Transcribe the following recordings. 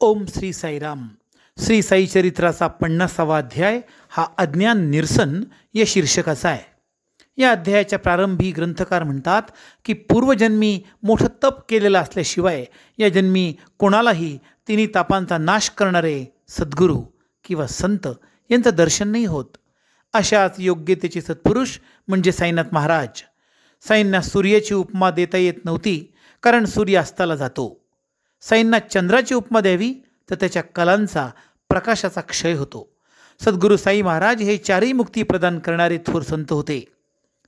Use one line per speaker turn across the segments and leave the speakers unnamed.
ओम श्री साईराम. श्री साई चरित्राचा 50वा अध्याय हा अज्ञान निरसन या शीर्षकाचा आहे. या अध्यायाच्या प्रारंभी ग्रंथकार म्हणतात की पूर्वजन्मी मोठं तप केलेलं असल्याशिवाय या जन्मी कोणालाही तिन्ही तापांचा नाश करणारे सद्गुरू किंवा संत यांचं दर्शन नाही होत. अशाच योग्यतेचे सत्पुरुष म्हणजे साईनाथ महाराज. साईंना सूर्याची उपमा देता येत नव्हती, कारण सूर्य अस्ताला जातो. साईंना चंद्राची उपमा द्यावी तर त्याच्या कलांचा प्रकाशाचा क्षय होतो. सद्गुरू साई महाराज हे चारही मुक्ती प्रदान करणारे थोर संत होते.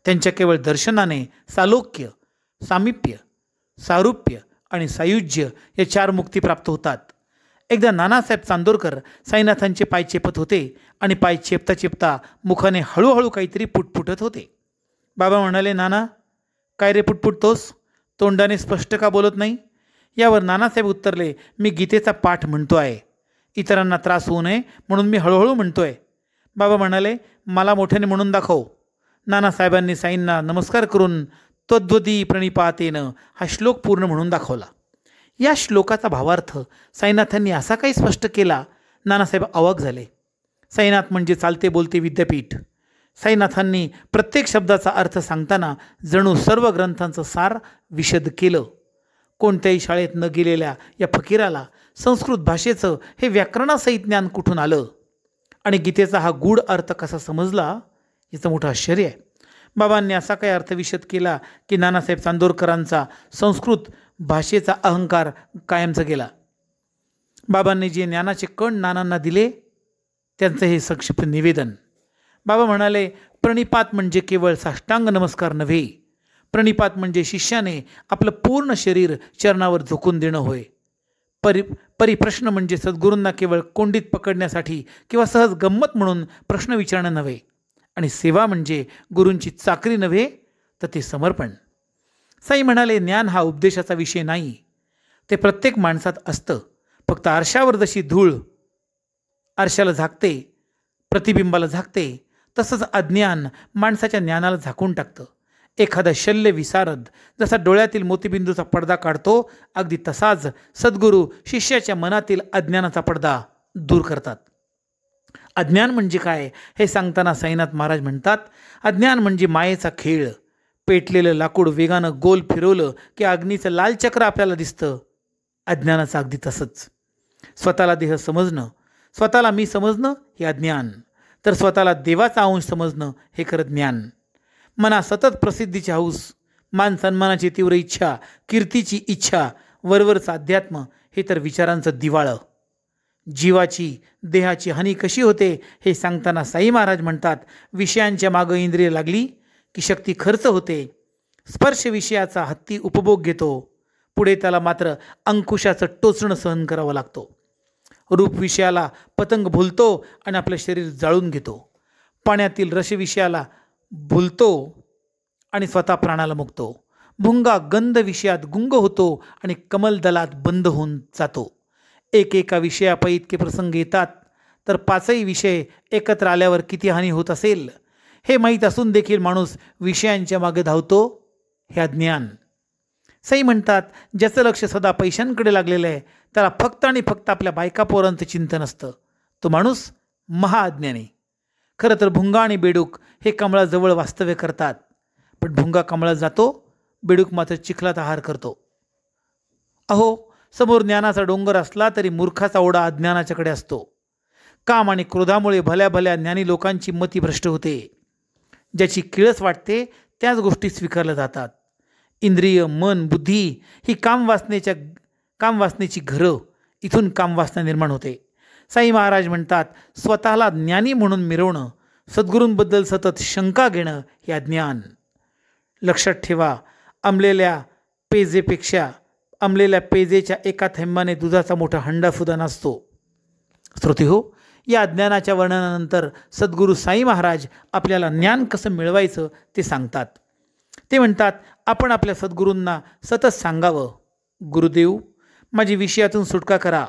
त्यांच्या केवळ दर्शनाने सालोक्य, सामिप्य, सारूप्य आणि सायुज्य या 4 मुक्ती प्राप्त होतात. एकदा नानासाहेब चांदोरकर साईनाथांचे पाय चेपत होते आणि पाय चेपता चेपता मुखाने हळूहळू काहीतरी पुटपुटत होते. बाबा म्हणाले, नाना काय रे पुटपुटतोस, तोंडाने स्पष्ट का बोलत नाही? यावर नानासाहेब उत्तरले, मी गीतेचा पाठ म्हणतो आहे, इतरांना त्रास होऊ नये म्हणून मी हळूहळू म्हणतोय. बाबा म्हणाले, मला मोठ्याने म्हणून दाखव. नानासाहेबांनी साईंना नमस्कार करून त्वद्वती प्रणिपातेन हा श्लोक पूर्ण म्हणून दाखवला. या श्लोकाचा भावार्थ साईनाथांनी असा काही स्पष्ट केला, नानासाहेब अवाक झाले. साईनाथ म्हणजे चालते बोलते विद्यापीठ. साईनाथांनी प्रत्येक शब्दाचा अर्थ सांगताना जणू सर्व ग्रंथांचं सार विशद केलं. कोणत्याही शाळेत न गेलेल्या या फकीराला संस्कृत भाषेचं हे व्याकरणासहित ज्ञान कुठून आलं आणि गीतेचा हा गूढ अर्थ कसा समजला, याचं मोठं आश्चर्य आहे. बाबांनी असा काही अर्थ विशद केला की नानासाहेब चांदोरकरांचा संस्कृत भाषेचा अहंकार कायमचा गेला. बाबांनी जे ज्ञानाचे कण नानांना दिले त्यांचं हे संक्षिप्त निवेदन. बाबा म्हणाले, प्रणिपात म्हणजे केवळ साष्टांग नमस्कार नव्हे. प्रणिपात म्हणजे शिष्याने आपलं पूर्ण शरीर चरणावर झोकून देणं होय. परिप्रश्न म्हणजे सद्गुरूंना केवळ कोंडीत पकडण्यासाठी किंवा सहज गंमत म्हणून प्रश्न विचारणं नव्हे. आणि सेवा म्हणजे गुरूंची चाकरी नव्हे तर ते समर्पण. साई म्हणाले, ज्ञान हा उपदेशाचा विषय नाही, ते प्रत्येक माणसात असतं. फक्त आरशावर जशी धूळ आरशाला झाकते, प्रतिबिंबाला झाकते, तसंच अज्ञान माणसाच्या ज्ञानाला झाकून टाकतं. एखादा शल्य विसारद जसा डोळ्यातील मोतीबिंदूचा पडदा काढतो, अगदी तसाच सद्गुरू शिष्याच्या मनातील अज्ञानाचा पडदा दूर करतात. अज्ञान म्हणजे काय हे सांगताना साईनाथ महाराज म्हणतात, अज्ञान म्हणजे मायेचा खेळ. पेटलेलं लाकूड वेगानं गोल फिरवलं की अग्नीचं लाल चक्र आपल्याला दिसतं. अज्ञानाचं अगदी तसंच. स्वतःला देह समजणं, स्वतःला मी समजणं हे अज्ञान, तर स्वतःला देवाचा अंश समजणं हे खरं ज्ञान. मना सतत प्रसिद्धीची हौस, मान सन्मानाची तीव्र इच्छा, कीर्तीची इच्छा, वरवरचं अध्यात्म हे तर विचारांचं दिवाळं. जीवाची देहाची हानी कशी होते हे सांगताना साई महाराज म्हणतात, विषयांच्या मागं इंद्रिय लागली की शक्ती खर्च होते. स्पर्श विषयाचा हत्ती उपभोग घेतो, पुढे त्याला मात्र अंकुशाचं टोचणं सहन करावं लागतो. रूप विषयाला पतंग भुलतो आणि आपलं शरीर जाळून घेतो. पाण्यातील रस विषयाला भुलतो आणि स्वतः प्राणाला मुकतो. भुंगा गंध विषयात गुंग होतो आणि कमलदलात बंद होऊन जातो. एका विषयापै इतके प्रसंग येतात, तर 5ही विषय एकत्र आल्यावर किती हानी होत असेल हे माहीत असून देखील माणूस विषयांच्या मागे धावतो, हे अज्ञान. साई म्हणतात, ज्याचं लक्ष सदा पैशांकडे लागलेलं आहे त्याला फक्त आणि फक्त आपल्या बायका पोरांचं चिंतन असतं, तो माणूस महाअज्ञानी. खरं तर भुंगा आणि बेडूक हे कमळाजवळ वास्तव्य करतात, पण भुंगा कमळात जातो, बेडूक मात्र चिखलात आहार करतो. अहो, समोर ज्ञानाचा डोंगर असला तरी मूर्खाचा ओढा अज्ञानाच्याकडे असतो. काम आणि क्रोधामुळे भल्या भल्या ज्ञानी लोकांची मती भ्रष्ट होते. ज्याची किळस वाटते त्याच गोष्टी स्वीकारल्या जातात. इंद्रिय, मन, बुद्धी ही कामवासनेची घरं, इथून कामवासना निर्माण होते. साई महाराज म्हणतात, स्वतःला ज्ञानी म्हणून मिरवणं, सद्गुरूंबद्दल सतत शंका घेणं हे अज्ञान. लक्षात ठेवा, अंमलेल्या पेजेच्या एका थेंबाने दुधाचा मोठा हंडासुद्धा नसतो. श्रोते हो, या अज्ञानाच्या वर्णनानंतर सद्गुरू साई महाराज आपल्याला ज्ञान कसं मिळवायचं ते सांगतात. ते म्हणतात, आपण आपल्या सद्गुरूंना सतत सांगावं, गुरुदेव माझी विषयातून सुटका करा.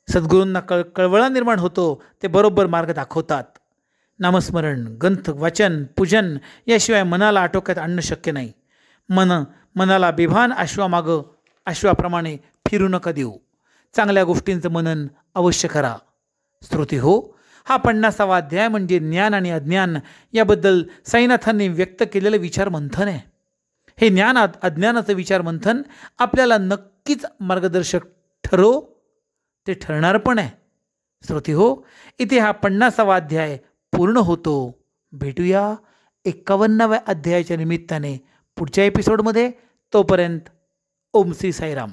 सद्गुरूंना कळवळा निर्माण होतो, ते बरोबर मार्ग दाखवतात. नामस्मरण, ग्रंथ, वाचन, पूजन याशिवाय मनाला आटोक्यात आणणं शक्य नाही. मनाला बेभान अश्वाप्रमाणे फिरू नका देऊ. चांगल्या गोष्टींचं मनन अवश्य करा. श्रोते हो, हा 50वा अध्याय म्हणजे ज्ञान आणि अज्ञान याबद्दल साईनाथांनी व्यक्त केलेलं विचार मंथन आहे. हे ज्ञान अज्ञानाचं विचार मंथन आपल्याला नक्कीच मार्गदर्शक ठरो, ते ठरणार पण आहे. श्रोते हो, इथे हा 50वा अध्याय पूर्ण होतो. भेटूया 51व्या अध्यायाच्या निमित्ताने पुढच्या एपिसोडमध्ये. तोपर्यंत ओम श्री साईराम.